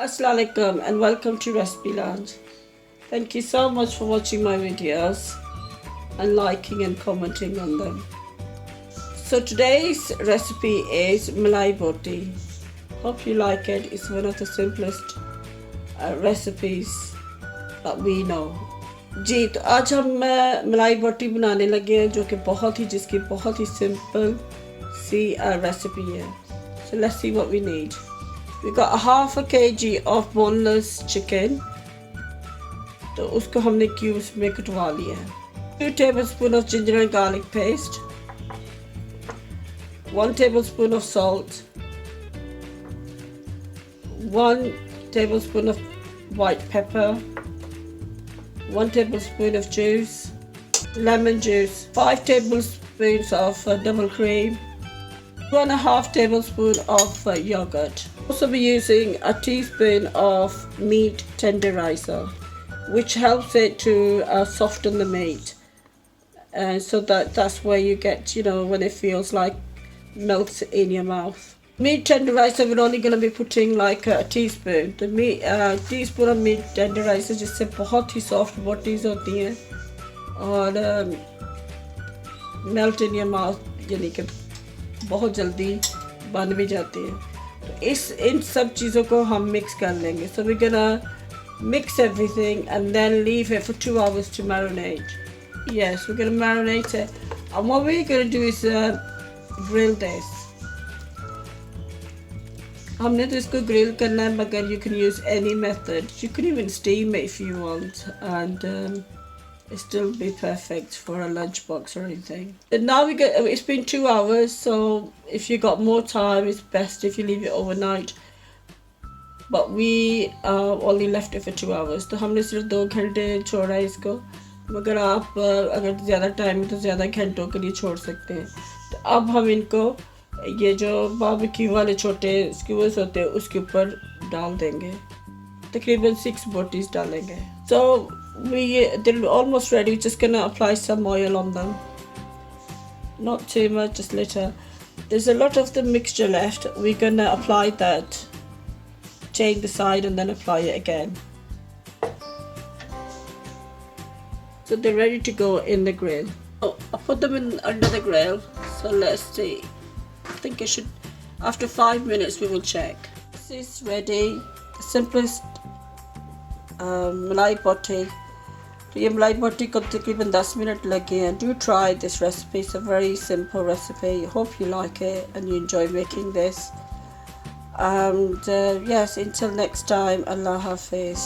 Assalamu alaikum and welcome to Recipe Land. Thank you so much for watching my videos and liking and commenting on them. So today's recipe is Malai Boti. Hope you like it. It's one of the simplest recipes that we know. जी तो आज हम मलाई बोटी बनाने लगे हैं जो कि जिसकी बहुत ही सिंपल सी रेसिपी है. So let's see what we need. We got a half a kg of boneless chicken. तो उसको हमने क्यूब्स में कटवा लिया है. 2 tablespoons of ginger and garlic paste. 1 tablespoon of salt. 1 tablespoon of white pepper. 1 tablespoon of juice, lemon juice, 5 tablespoons of double cream, 1.5 tablespoon of yogurt. Also be using a teaspoon of meat tenderizer, which helps it to soften the meat, so that's where you get, when it feels like melts in your mouth. Meat tenderizer, we're only going to be putting like a teaspoon. The teaspoon of meat tenderizer जिससे बहुत ही soft botis होती हैं और melt in your mouth, यानी कि बहुत जल्दी बन भी जाती हैं. तो इन सब चीज़ों को हम mix कर लेंगे. So we're gonna mix everything and then leave it for 2 hours to marinate. Yes, we're gonna marinate it, and what we're gonna do is grill this. हमने तो इसको grill करना है, मगर you can use any method. You can even steam it if you want, and it still be perfect for a lunchbox or anything. And now it's been 2 hours, so if you got more time, it's best if you leave it overnight. But we only left it for 2 hours. तो हमने सिर्फ 2 घंटे छोड़ा है इसको, मगर आप अगर ज़्यादा टाइम है तो ज़्यादा घंटों के लिए छोड़ सकते हैं. तो अब हम इनको ये जो बारबेक्यू वाले छोटे स्क्यूअर्स होते हैं उसके ऊपर डाल देंगे. तकरीबन 6 बोटीज डालेंगे. So they're almost ready. We're just gonna apply some oil on them. Not too much, just little. There's a lot of the mixture left. We're gonna apply that. Change the side and then apply it again. So they're ready to go in the grill. Oh, I'll put them in under the grill. So let's see. I think it should, after 5 minutes we will check. This is ready. The simplest malai boti. तो ये मलाई बोटी को तकरीबन 10 minute लगे हैं. Do try this recipe. It's a very simple recipe. Hope you like it and you enjoy making this. And yes, until next time, Allah Hafiz.